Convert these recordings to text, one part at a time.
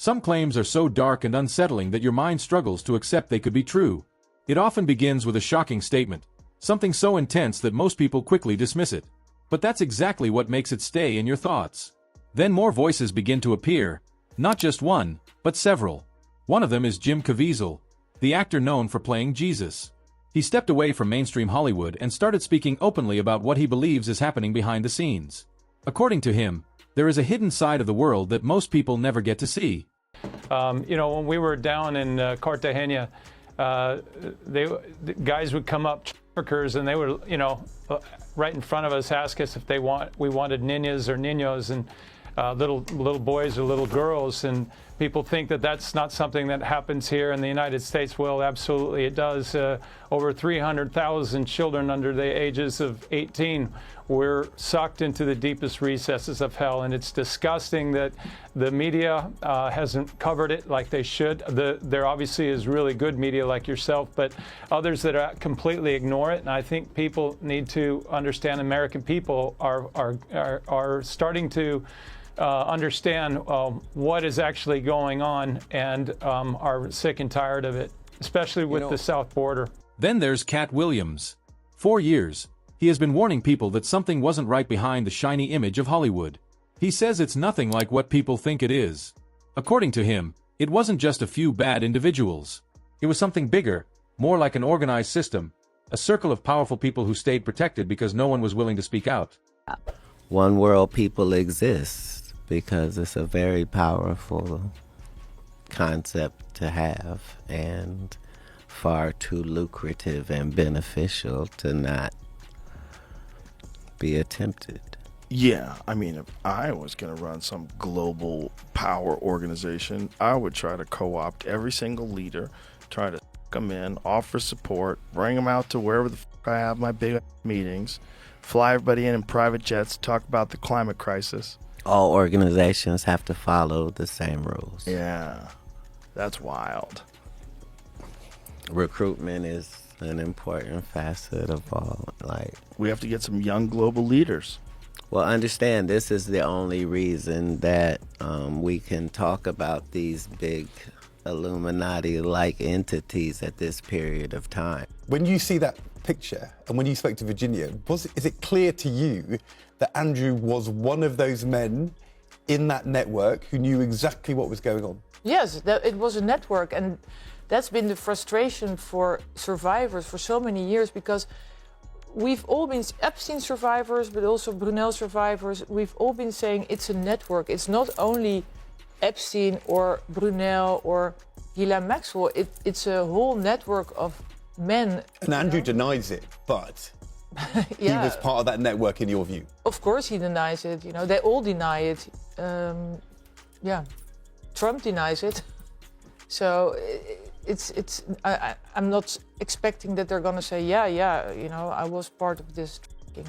Some claims are so dark and unsettling that your mind struggles to accept they could be true. It often begins with a shocking statement, something so intense that most people quickly dismiss it. But that's exactly what makes it stay in your thoughts. Then more voices begin to appear, not just one, but several. One of them is Jim Caviezel, the actor known for playing Jesus. He stepped away from mainstream Hollywood and started speaking openly about what he believes is happening behind the scenes. According to him, there is a hidden side of the world that most people never get to see. When we were down in Cartagena, the guys would come up, truckers, and they would, right in front of us, ask us if we wanted niñas or niños, and little boys or little girls, and people think that that's not something that happens here in the United States. Well, absolutely it does. Over 300,000 children under the ages of 18 were sucked into the deepest recesses of hell, and it's disgusting that the media hasn't covered it like they should. There obviously is really good media like yourself, but others that completely ignore it, and I think people need to understand, American people are starting to understand what is actually going on, and are sick and tired of it, especially with the south border. Then there's Katt Williams. 4 years, he has been warning people that something wasn't right behind the shiny image of Hollywood. He says it's nothing like what people think it is. According to him, it wasn't just a few bad individuals. It was something bigger, more like an organized system, a circle of powerful people who stayed protected because no one was willing to speak out. One world people exist because it's a very powerful concept to have, and far too lucrative and beneficial to not be attempted. Yeah, I mean, if I was going to run some global power organization, I would try to co-opt every single leader, try to them in, offer support, bring them out to wherever the I have my big meetings, fly everybody in private jets, talk about the climate crisis. All organizations have to follow the same rules. Yeah, that's wild. Recruitment is an important facet of all. We have to get some young global leaders. Well, understand, this is the only reason that we can talk about these big Illuminati-like entities at this period of time. When you see that picture, and when you spoke to Virginia, is it clear to you that Andrew was one of those men in that network who knew exactly what was going on? Yes, it was a network, and that's been the frustration for survivors for so many years, because we've all been Epstein survivors, but also Brunel survivors. We've all been saying it's a network. It's not only Epstein or Brunel or Ghislaine Maxwell. It's a whole network of men. And Andrew denies it, but yeah. He was part of that network in your view. Of course he denies it. They all deny it. Trump denies it. So I'm not expecting that they're going to say, I was part of this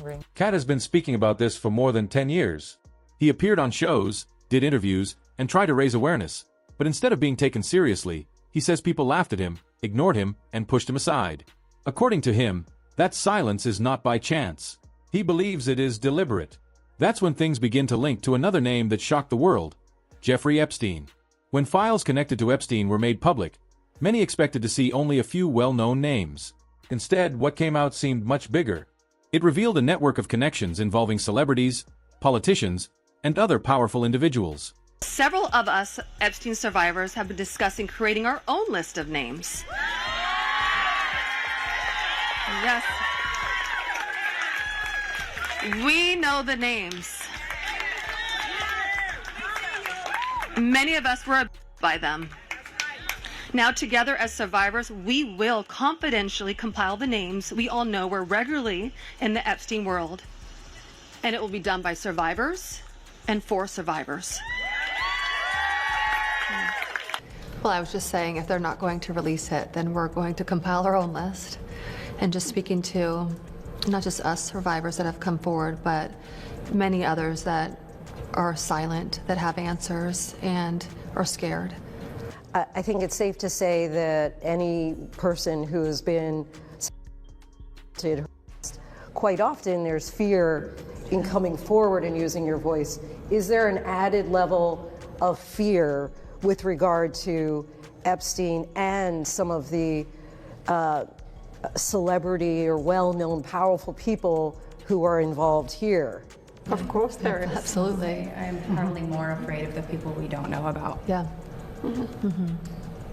ring. Katt has been speaking about this for more than 10 years. He appeared on shows, did interviews, and tried to raise awareness. But instead of being taken seriously, he says people laughed at him, ignored him, and pushed him aside. According to him, that silence is not by chance. He believes it is deliberate. That's when things begin to link to another name that shocked the world, Jeffrey Epstein. When files connected to Epstein were made public, many expected to see only a few well-known names. Instead, what came out seemed much bigger. It revealed a network of connections involving celebrities, politicians, and other powerful individuals. Several of us Epstein survivors have been discussing creating our own list of names. Yes. We know the names. Many of us were by them. Now, together as survivors, we will confidentially compile the names we all know were regularly in the Epstein world. And it will be done by survivors and for survivors. Well, I was just saying, if they're not going to release it, then we're going to compile our own list. And just speaking to not just us survivors that have come forward, but many others that are silent, that have answers and are scared. I think it's safe to say that any person who has been quite often there's fear in coming forward and using your voice. Is there an added level of fear with regard to Epstein and some of the celebrity or well-known powerful people who are involved here. Of course there is. Absolutely. I'm probably more afraid of the people we don't know about. Yeah.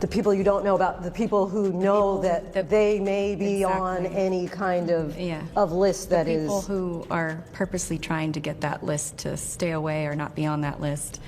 The people you don't know about, the people who know that they may be on any kind of list that is. People who are purposely trying to get that list to stay away or not be on that list,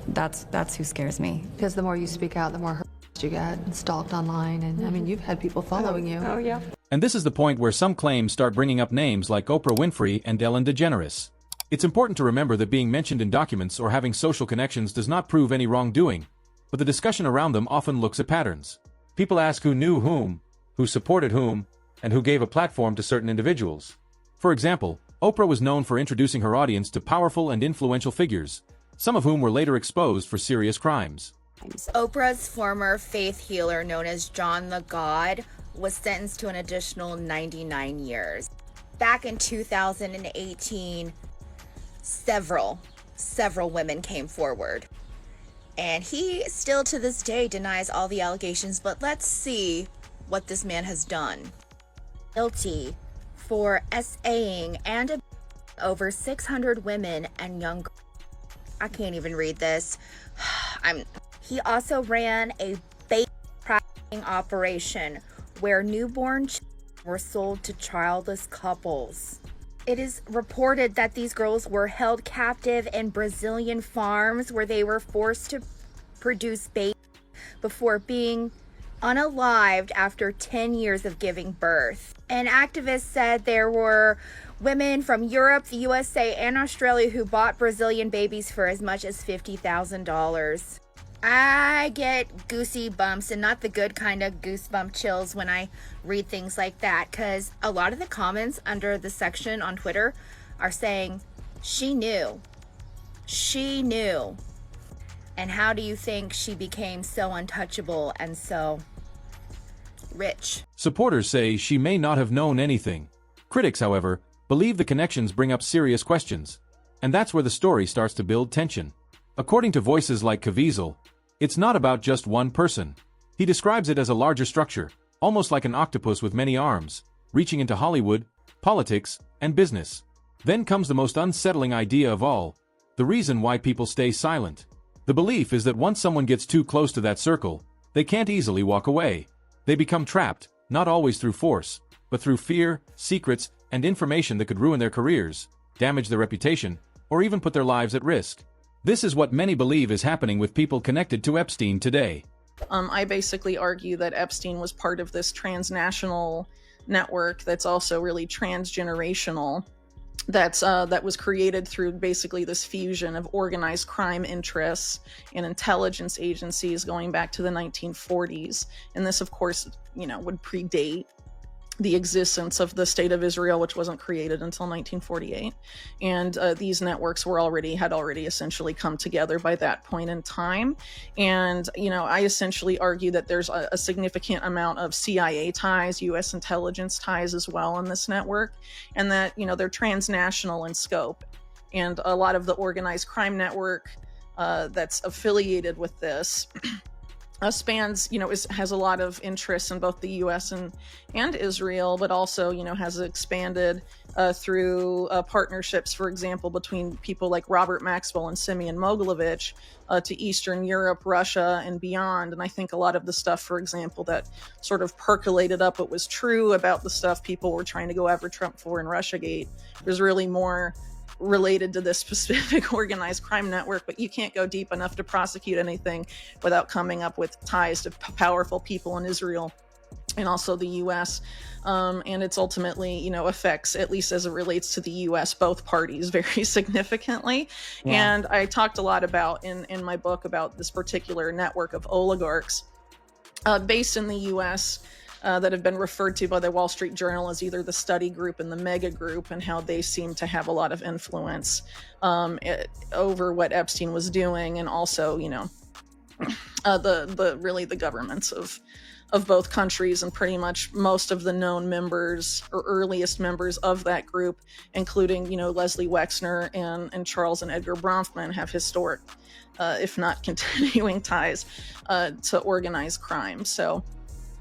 that's who scares me. Because the more you speak out, the more hurt you get and stalked online. And I mean, you've had people following you. Oh, yeah. And this is the point where some claims start bringing up names like Oprah Winfrey and Ellen DeGeneres. It's important to remember that being mentioned in documents or having social connections does not prove any wrongdoing, but the discussion around them often looks at patterns. People ask who knew whom, who supported whom, and who gave a platform to certain individuals. For example, Oprah was known for introducing her audience to powerful and influential figures, some of whom were later exposed for serious crimes. Oprah's former faith healer, known as John the God, was sentenced to an additional 99 years. Back in 2018, several women came forward. And he still to this day denies all the allegations, but let's see what this man has done. Guilty for SAing and over 600 women and young girls. I can't even read this. He also ran a baby trafficking operation where newborn children were sold to childless couples. It is reported that these girls were held captive in Brazilian farms where they were forced to produce babies before being unalived after 10 years of giving birth. An activist said there were women from Europe, the USA, and Australia who bought Brazilian babies for as much as $50,000. I get goosey bumps, and not the good kind of goosebump chills when I read things like that, because a lot of the comments under the section on Twitter are saying, she knew. She knew. And how do you think she became so untouchable and so rich? Supporters say she may not have known anything. Critics, however, believe the connections bring up serious questions. And that's where the story starts to build tension. According to voices like Caviezel, it's not about just one person. He describes it as a larger structure, almost like an octopus with many arms, reaching into Hollywood, politics, and business. Then comes the most unsettling idea of all, the reason why people stay silent. The belief is that once someone gets too close to that circle, they can't easily walk away. They become trapped, not always through force, but through fear, secrets, and information that could ruin their careers, damage their reputation, or even put their lives at risk. This is what many believe is happening with people connected to Epstein today. I basically argue that Epstein was part of this transnational network that's also really transgenerational, that was created through basically this fusion of organized crime interests and intelligence agencies going back to the 1940s. And this, of course, would predate the existence of the state of Israel, which wasn't created until 1948. And these networks had already essentially come together by that point in time. And, I essentially argue that there's a significant amount of CIA ties, US intelligence ties as well in this network, and that, they're transnational in scope. And a lot of the organized crime network that's affiliated with this spans, has a lot of interests in both the U.S. and Israel, but also, has expanded through partnerships, for example, between people like Robert Maxwell and Simeon Mogilevich to Eastern Europe, Russia, and beyond. And I think a lot of the stuff, for example, that sort of percolated up what was true about the stuff people were trying to go after Trump for in Russiagate was really more related to this specific organized crime network, but you can't go deep enough to prosecute anything without coming up with ties to powerful people in Israel and also the U.S. And it's ultimately, affects, at least as it relates to the U.S., both parties very significantly. Yeah. And I talked a lot about in my book about this particular network of oligarchs based in the U.S., that have been referred to by the Wall Street Journal as either the study group and the mega group, and how they seem to have a lot of influence over what Epstein was doing, and also, the governments of of both countries, and pretty much most of the known members or earliest members of that group, including, Leslie Wexner and Charles and Edgar Bronfman, have historic, if not continuing ties to organized crime. So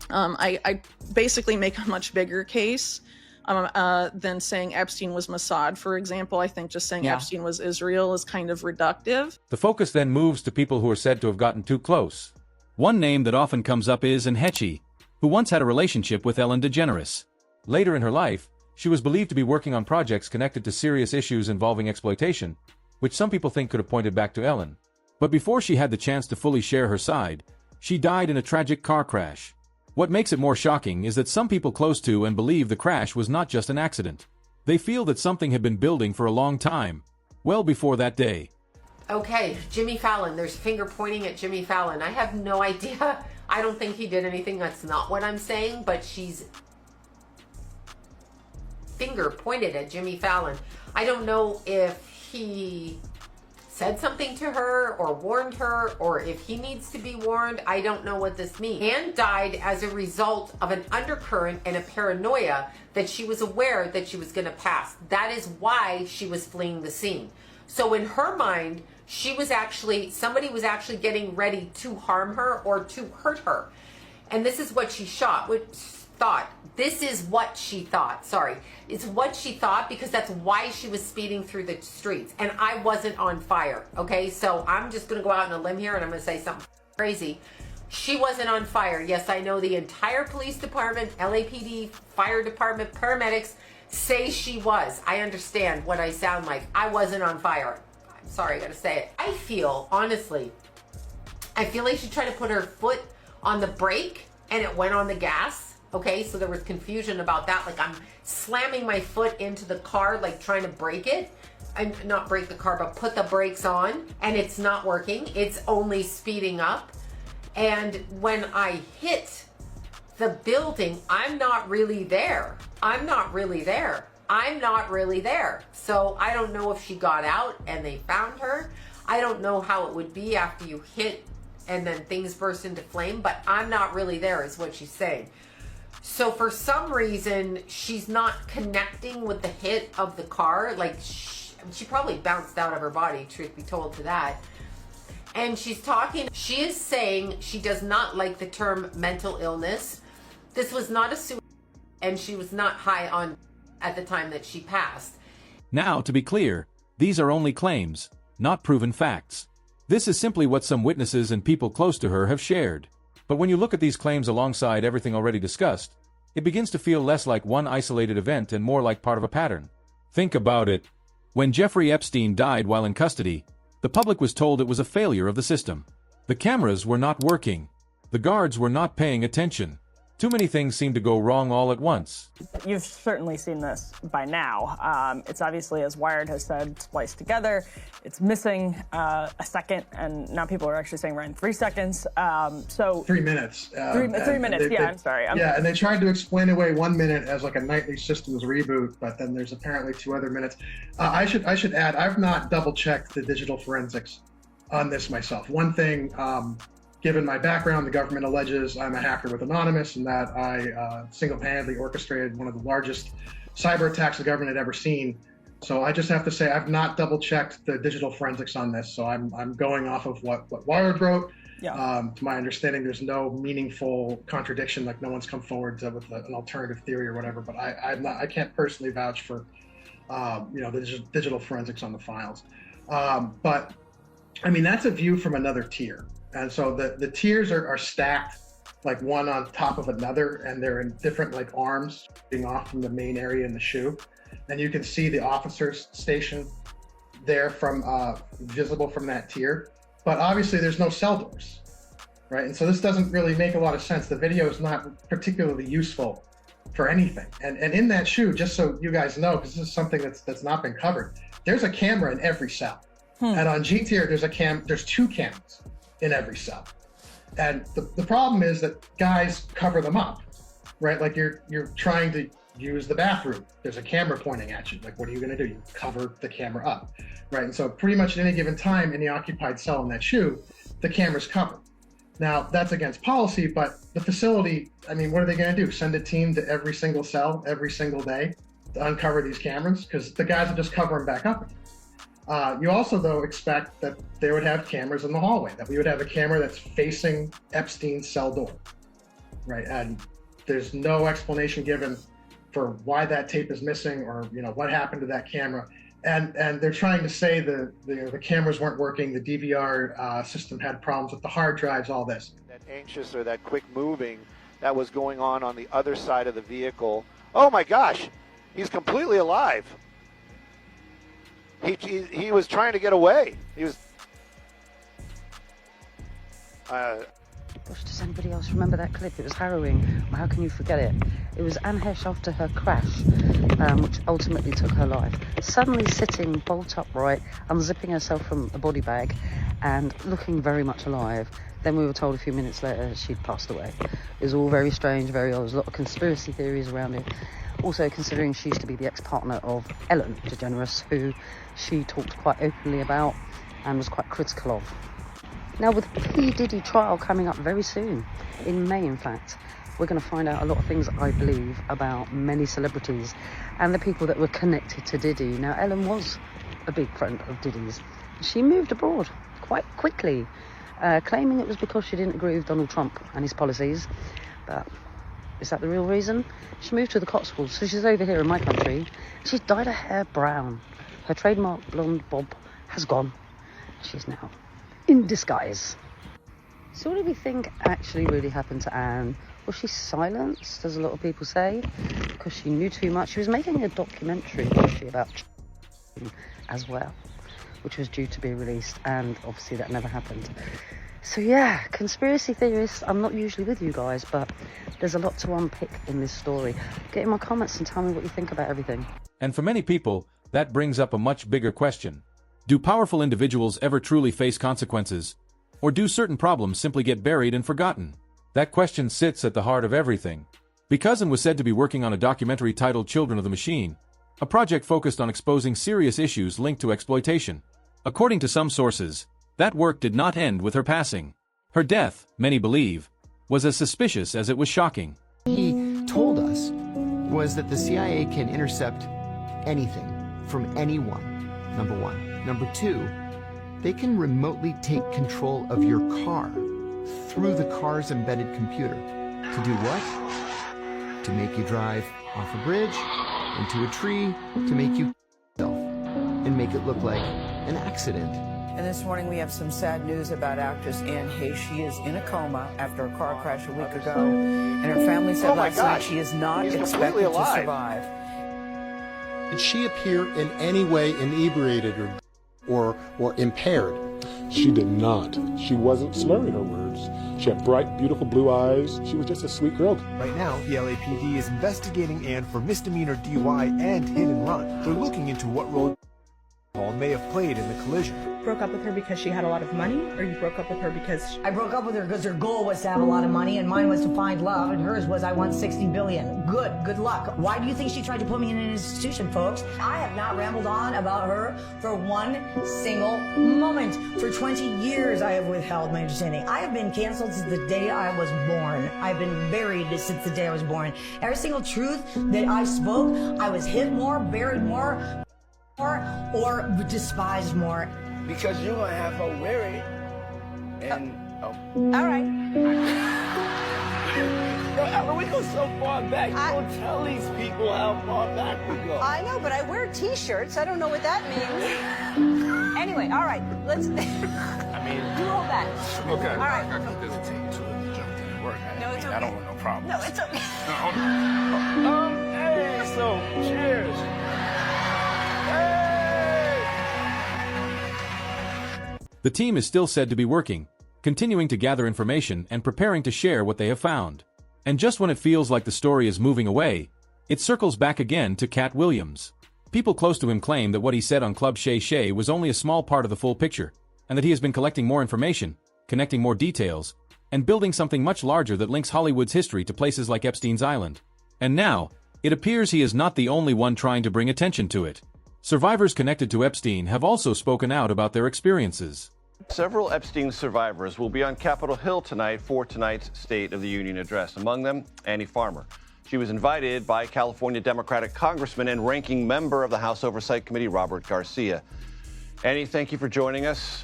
I basically make a much bigger case than saying Epstein was Mossad, for example. I think just saying Epstein was Israel is kind of reductive. The focus then moves to people who are said to have gotten too close. One name that often comes up is Enhechi, who once had a relationship with Ellen DeGeneres. Later in her life, she was believed to be working on projects connected to serious issues involving exploitation, which some people think could have pointed back to Ellen. But before she had the chance to fully share her side, she died in a tragic car crash. What makes it more shocking is that some people close to and believe the crash was not just an accident. They feel that something had been building for a long time, well before that day. Okay, Jimmy Fallon. There's finger pointing at Jimmy Fallon. I have no idea. I don't think he did anything. That's not what I'm saying, but she's finger pointed at Jimmy Fallon. I don't know if he said something to her or warned her, or if he needs to be warned. I don't know what this means. Anne died as a result of an undercurrent and a paranoia that she was aware that she was going to pass. That is why she was fleeing the scene. So in her mind, somebody was actually getting ready to harm her or to hurt her. And this is what she thought. This is what she thought. Sorry. It's what she thought, because that's why she was speeding through the streets. And I wasn't on fire. Okay. So I'm just going to go out on a limb here and I'm going to say something crazy. She wasn't on fire. Yes, I know the entire police department, LAPD, fire department, paramedics say she was. I understand what I sound like. I wasn't on fire. I'm sorry, I gotta say it. I feel like she tried to put her foot on the brake and it went on the gas. Okay, so there was confusion about that. Like, I'm slamming my foot into the car, like trying to brake it. And not brake the car, but put the brakes on, and it's not working. It's only speeding up. And when I hit the building, I'm not really there. So I don't know if she got out and they found her. I don't know how it would be after you hit and then things burst into flame, but I'm not really there is what she's saying. So for some reason, she's not connecting with the hit of the car. Like, she probably bounced out of her body, truth be told, to that. And she is saying she does not like the term mental illness. This was not a suicide, and she was not high on at the time that she passed. Now, to be clear, these are only claims, not proven facts. This is simply what some witnesses and people close to her have shared. But when you look at these claims alongside everything already discussed, it begins to feel less like one isolated event and more like part of a pattern. Think about it. When Jeffrey Epstein died while in custody, the public was told it was a failure of the system. The cameras were not working. The guards were not paying attention. Too many things seemed to go wrong all at once. You've certainly seen this by now. It's obviously, as Wired has said, spliced together. It's missing a second, and now people are actually saying we're in 3 seconds. 3 minutes. 3 minutes, I'm sorry. And they tried to explain away 1 minute as like a nightly systems reboot, but then there's apparently 2 other minutes. I should add, I've not double-checked the digital forensics on this myself. One thing, given my background, the government alleges I'm a hacker with Anonymous and that I single-handedly orchestrated one of the largest cyber attacks the government had ever seen. So I just have to say I've not double-checked the digital forensics on this. So I'm going off of what Wired wrote. Yeah. To my understanding, there's no meaningful contradiction. Like, no one's come forward with an alternative theory or whatever. But I can't personally vouch for the digital forensics on the files. But I mean, that's a view from another tier. And so the tiers are stacked like one on top of another, and they're in different like arms being off from the main area in the shoe. And you can see the officers station there from visible from that tier. But obviously there's no cell doors, right? And so this doesn't really make a lot of sense. The video is not particularly useful for anything. And in that shoe, just so you guys know, because this is something that's not been covered, there's a camera in every cell. And on G tier, there's 2 cameras in every cell. And the problem is that guys cover them up, right? Like you're trying to use the bathroom. There's a camera pointing at you. Like, what are you gonna do? You cover the camera up, right? And so pretty much at any given time in the occupied cell in that shoe, the camera's covered. Now, that's against policy, but the facility, I mean, what are they going to do? Send a team to every single cell every single day to uncover these cameras? Because the guys will just cover them back up. You also, though, expect that they would have cameras in the hallway, that we would have a camera that's facing Epstein's cell door, right? And there's no explanation given for why that tape is missing or, you know, what happened to that camera. And they're trying to say the cameras weren't working, the DVR system had problems with the hard drives, all this. That anxious or that quick moving that was going on the other side of the vehicle. Oh my gosh, he's completely alive. He was trying to get away. He was. Gosh, does anybody else remember that clip? It was harrowing. How can you forget it? It was Anne Hesh after her crash, which ultimately took her life. Suddenly sitting bolt upright, unzipping herself from a body bag and looking very much alive. Then we were told a few minutes later she'd passed away. It was all very strange, very odd. There's a lot of conspiracy theories around it. Also considering she used to be the ex-partner of Ellen DeGeneres, who she talked quite openly about and was quite critical of. Now, with the P. Diddy trial coming up very soon, in May in fact, we're going to find out a lot of things, I believe, about many celebrities and the people that were connected to Diddy. Now, Ellen was a big friend of Diddy's. She moved abroad quite quickly, claiming it was because she didn't agree with Donald Trump and his policies. But is that the real reason? She moved to the Cotswolds, so she's over here in my country. She's dyed her hair brown. Her trademark blonde bob has gone. She's now in disguise. So what do we think actually really happened to Anne? Was she silenced, as a lot of people say, because she knew too much? She was making a documentary, actually, about as well, which was due to be released, and obviously that never happened. So yeah, conspiracy theorists, I'm not usually with you guys, but there's a lot to unpick in this story. Get in my comments and tell me what you think about everything. And for many people, that brings up a much bigger question. Do powerful individuals ever truly face consequences? Or do certain problems simply get buried and forgotten? That question sits at the heart of everything. Because Anne was said to be working on a documentary titled Children of the Machine, a project focused on exposing serious issues linked to exploitation. According to some sources, that work did not end with her passing. Her death, many believe, was as suspicious as it was shocking. He told us was that the CIA can intercept anything from anyone, number one. Number two, they can remotely take control of your car through the car's embedded computer. To do what? To make you drive off a bridge, into a tree, to make you yourself and make it look like an accident. And this morning we have some sad news about actress Anne Heche. She is in a coma after a car crash a week ago. And her family said last night she is not expected to survive. Did she appear in any way inebriated or impaired? She did not. She wasn't slurring her words. She had bright, beautiful blue eyes. She was just a sweet girl. Right now, the LAPD is investigating Anne for misdemeanor DUI and hit and run. They're looking into what role alcohol may have played in the collision. Broke up with her because she had a lot of money, or you broke up with her because... I broke up with her because her goal was to have a lot of money, and mine was to find love, and hers was I want 60 billion. Good luck. Why do you think she tried to put me in an institution, folks? I have not rambled on about her for one single moment. For 20 years I have withheld my understanding. I have been canceled since the day I was born. I've been buried since the day I was born. Every single truth that I spoke, I was hit more, buried more, or despised more. Because you're gonna have her weary, and all right. Ella, we go so far back. You don't tell these people how far back we go. I know, but I wear T-shirts. I don't know what that means. Anyway, all right, let's. I mean, you hold that. Okay. All right. I can visitate you too if you jumped in and work. No, it's okay. I don't want no problems. No, it's okay. Hey, so cheers. The team is still said to be working, continuing to gather information and preparing to share what they have found. And just when it feels like the story is moving away, it circles back again to Katt Williams. People close to him claim that what he said on Club Shay Shay was only a small part of the full picture, and that he has been collecting more information, connecting more details, and building something much larger that links Hollywood's history to places like Epstein's Island. And now, it appears he is not the only one trying to bring attention to it. Survivors connected to Epstein have also spoken out about their experiences. Several Epstein survivors will be on Capitol Hill tonight for tonight's State of the Union address. Among them, Annie Farmer. She was invited by California Democratic Congressman and ranking member of the House Oversight Committee, Robert Garcia. Annie, thank you for joining us.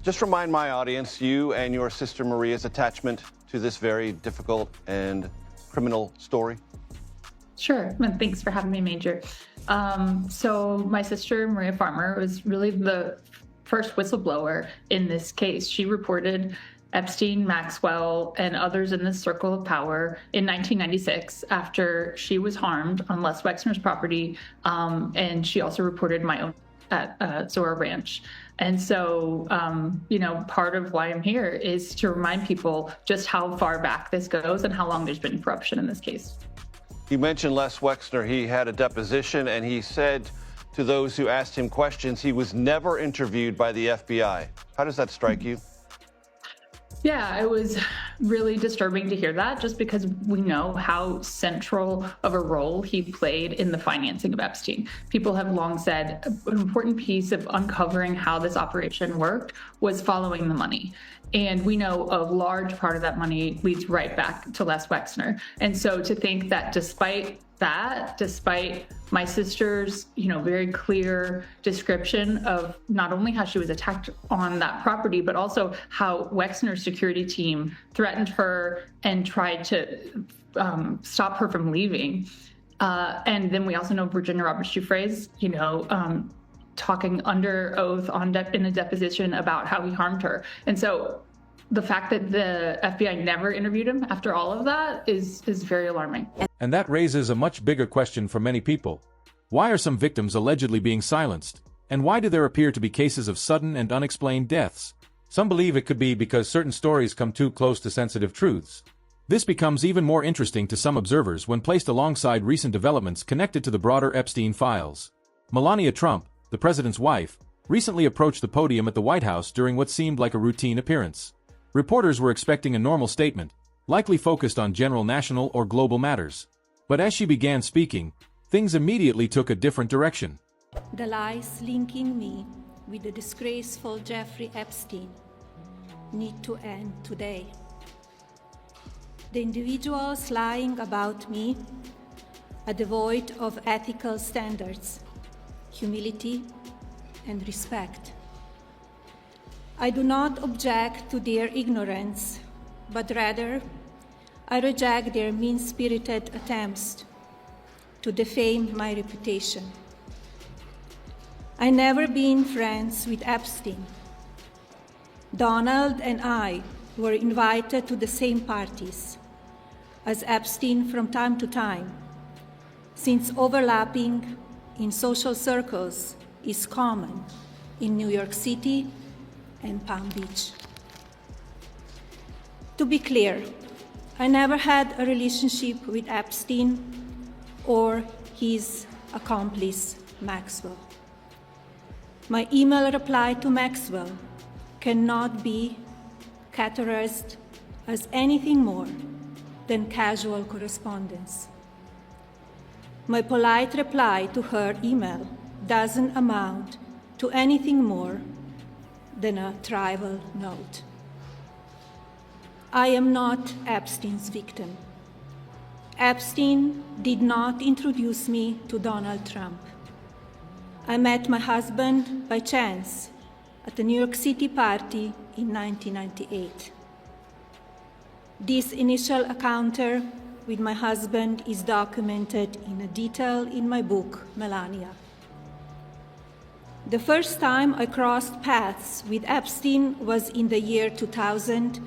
Just remind my audience, you and your sister Maria's attachment to this very difficult and criminal story. Sure, and thanks for having me, Major. So my sister, Maria Farmer, was really the first whistleblower in this case. She reported Epstein, Maxwell, and others in this circle of power in 1996 after she was harmed on Les Wexner's property, and she also reported my own at Zora Ranch. And so, part of why I'm here is to remind people just how far back this goes and how long there's been corruption in this case. You mentioned Les Wexner. He had a deposition, and he said to those who asked him questions, he was never interviewed by the FBI. How does that strike you? Yeah, it was really disturbing to hear that, just because we know how central of a role he played in the financing of Epstein. People have long said an important piece of uncovering how this operation worked was following the money. And we know a large part of that money leads right back to Les Wexner. And so to think that despite my sister's, very clear description of not only how she was attacked on that property, but also how Wexner's security team threatened her and tried to stop her from leaving. And then we also know Virginia Roberts Giuffre's, talking under oath in a deposition about how he harmed her. And so the fact that the FBI never interviewed him after all of that is very alarming. And that raises a much bigger question for many people. Why are some victims allegedly being silenced? And why do there appear to be cases of sudden and unexplained deaths? Some believe it could be because certain stories come too close to sensitive truths. This becomes even more interesting to some observers when placed alongside recent developments connected to the broader Epstein files. Melania Trump, the president's wife, recently approached the podium at the White House during what seemed like a routine appearance. Reporters were expecting a normal statement, likely focused on general national or global matters. But as she began speaking, things immediately took a different direction. The lies linking me with the disgraceful Jeffrey Epstein need to end today. The individuals lying about me are devoid of ethical standards, humility, and respect. I do not object to their ignorance, but rather I reject their mean-spirited attempts to defame my reputation. I never been friends with Epstein. Donald and I were invited to the same parties as Epstein from time to time, since overlapping in social circles is common in New York City and Palm Beach. To be clear, I never had a relationship with Epstein or his accomplice, Maxwell. My email reply to Maxwell cannot be categorized as anything more than casual correspondence. My polite reply to her email doesn't amount to anything more than a trivial note. I am not Epstein's victim. Epstein did not introduce me to Donald Trump. I met my husband by chance at a New York City party in 1998. This initial encounter with my husband is documented in detail in my book, Melania. The first time I crossed paths with Epstein was in the year 2000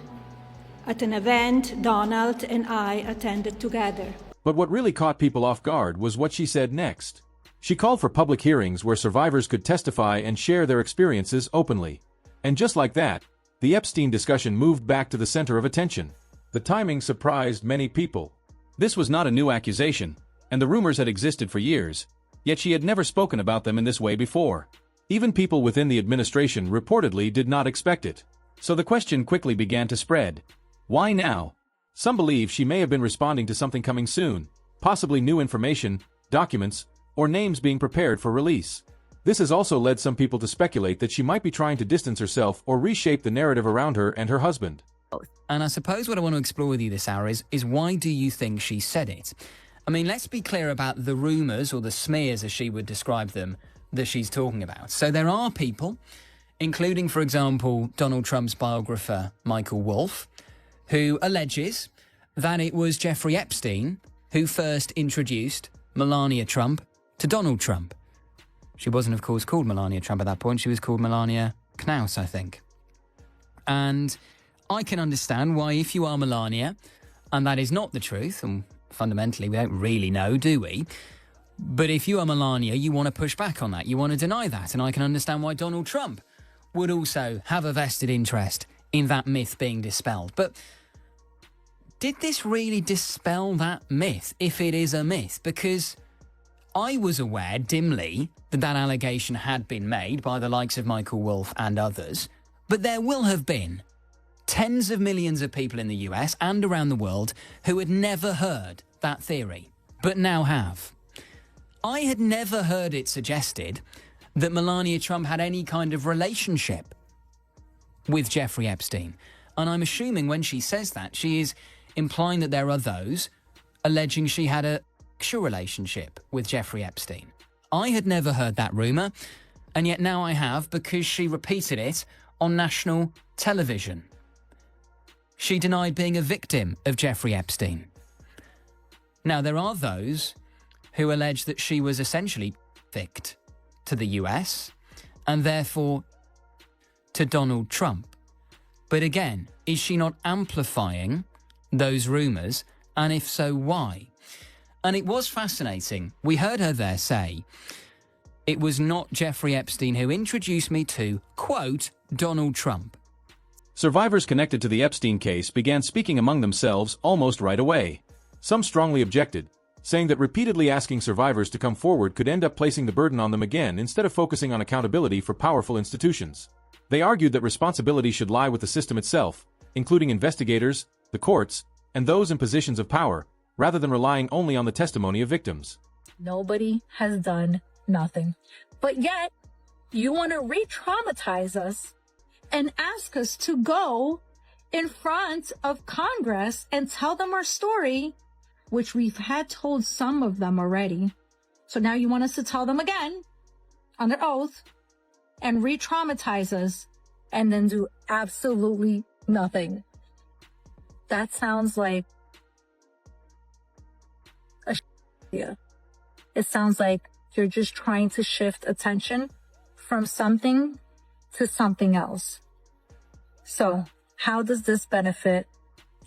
at an event Donald and I attended together. But what really caught people off guard was what she said next. She called for public hearings where survivors could testify and share their experiences openly. And just like that, the Epstein discussion moved back to the center of attention. The timing surprised many people. This was not a new accusation, and the rumors had existed for years, yet she had never spoken about them in this way before. Even people within the administration reportedly did not expect it. So the question quickly began to spread. Why now? Some believe she may have been responding to something coming soon, possibly new information, documents, or names being prepared for release. This has also led some people to speculate that she might be trying to distance herself or reshape the narrative around her and her husband. And I suppose what I want to explore with you this hour is why do you think she said it? I mean, let's be clear about the rumours, or the smears as she would describe them, that she's talking about. So there are people, including, for example, Donald Trump's biographer, Michael Wolff, who alleges that it was Jeffrey Epstein who first introduced Melania Trump to Donald Trump. She wasn't, of course, called Melania Trump at that point. She was called Melania Knaus, I think. And I can understand why, if you are Melania, and that is not the truth, and fundamentally we don't really know, do we? But if you are Melania, you want to push back on that. You want to deny that. And I can understand why Donald Trump would also have a vested interest in that myth being dispelled. But did this really dispel that myth, if it is a myth? Because I was aware, dimly, that that allegation had been made by the likes of Michael Wolff and others, but there will have been tens of millions of people in the US and around the world who had never heard that theory, but now have. I had never heard it suggested that Melania Trump had any kind of relationship with Jeffrey Epstein. And I'm assuming when she says that, she is implying that there are those alleging she had a sexual relationship with Jeffrey Epstein. I had never heard that rumour, and yet now I have, because she repeated it on national television. She denied being a victim of Jeffrey Epstein. Now, there are those who allege that she was essentially trafficked to the US and therefore to Donald Trump. But again, is she not amplifying those rumours? And if so, why? And it was fascinating. We heard her there say, it was not Jeffrey Epstein who introduced me to, quote, Donald Trump. Survivors connected to the Epstein case began speaking among themselves almost right away. Some strongly objected, saying that repeatedly asking survivors to come forward could end up placing the burden on them again instead of focusing on accountability for powerful institutions. They argued that responsibility should lie with the system itself, including investigators, the courts, and those in positions of power, rather than relying only on the testimony of victims. Nobody has done nothing. But yet, you want to re-traumatize us and ask us to go in front of Congress and tell them our story, which we've had told some of them already. So now you want us to tell them again, under oath, and re-traumatize us, and then do absolutely nothing. That sounds like a idea. It sounds like you're just trying to shift attention from something to something else. So how does this benefit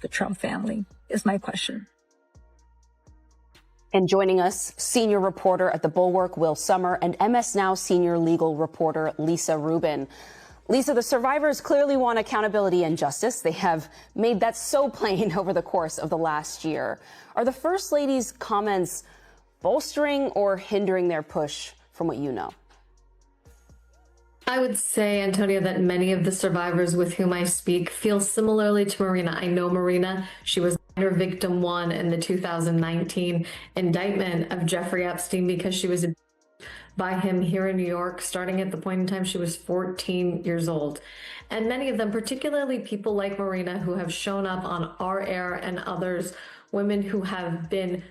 the Trump family is my question. And joining us, senior reporter at The Bulwark, Will Sommer, and MS Now senior legal reporter, Lisa Rubin. Lisa, the survivors clearly want accountability and justice. They have made that so plain over the course of the last year. Are the First Lady's comments bolstering or hindering their push from what you know? I would say, Antonia, that many of the survivors with whom I speak feel similarly to Marina. I know Marina. She was her victim one in the 2019 indictment of Jeffrey Epstein because she was by him here in New York, starting at the point in time she was 14 years old. And many of them, particularly people like Marina, who have shown up on Our Air and others, women who have been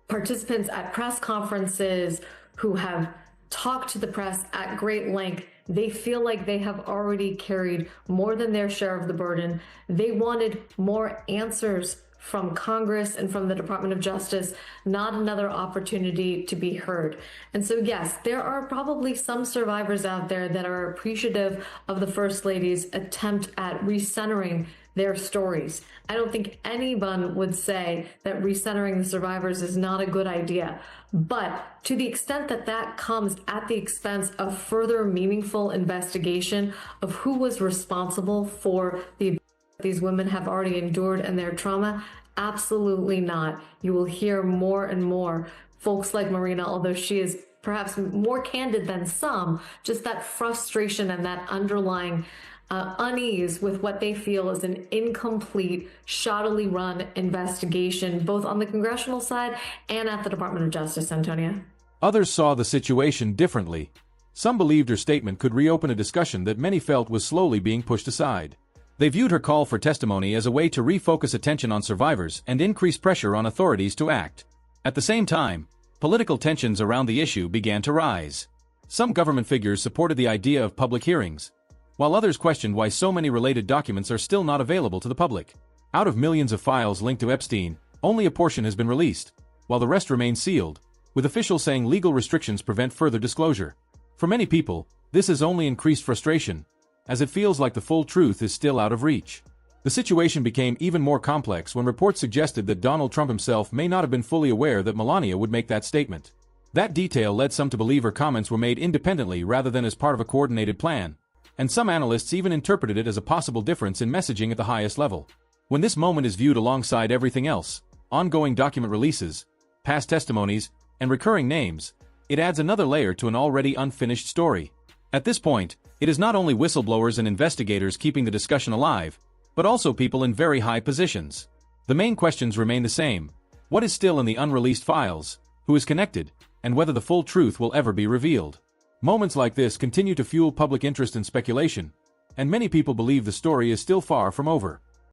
participants at press conferences, who have talked to the press at great length, they feel like they have already carried more than their share of the burden. They wanted more answers from Congress and from the Department of Justice, not another opportunity to be heard. And so, yes, there are probably some survivors out there that are appreciative of the First Lady's attempt at recentering their stories. I don't think anyone would say that recentering the survivors is not a good idea. But to the extent that that comes at the expense of further meaningful investigation of who was responsible for the these women have already endured and their trauma, absolutely not. You will hear more and more folks like Marina, although she is perhaps more candid than some, just that frustration and that underlying unease with what they feel is an incomplete, shoddily run investigation, both on the congressional side and at the Department of Justice, Antonia. Others saw the situation differently. Some believed her statement could reopen a discussion that many felt was slowly being pushed aside. They viewed her call for testimony as a way to refocus attention on survivors and increase pressure on authorities to act. At the same time, political tensions around the issue began to rise. Some government figures supported the idea of public hearings, while others questioned why so many related documents are still not available to the public. Out of millions of files linked to Epstein, only a portion has been released, while the rest remain sealed, with officials saying legal restrictions prevent further disclosure. For many people, this has only increased frustration, as it feels like the full truth is still out of reach. The situation became even more complex when reports suggested that Donald Trump himself may not have been fully aware that Melania would make that statement. That detail led some to believe her comments were made independently rather than as part of a coordinated plan, and some analysts even interpreted it as a possible difference in messaging at the highest level. When this moment is viewed alongside everything else, ongoing document releases, past testimonies, and recurring names, it adds another layer to an already unfinished story. At this point, it is not only whistleblowers and investigators keeping the discussion alive, but also people in very high positions. The main questions remain the same: what is still in the unreleased files, who is connected, and whether the full truth will ever be revealed. Moments like this continue to fuel public interest and speculation, and many people believe the story is still far from over.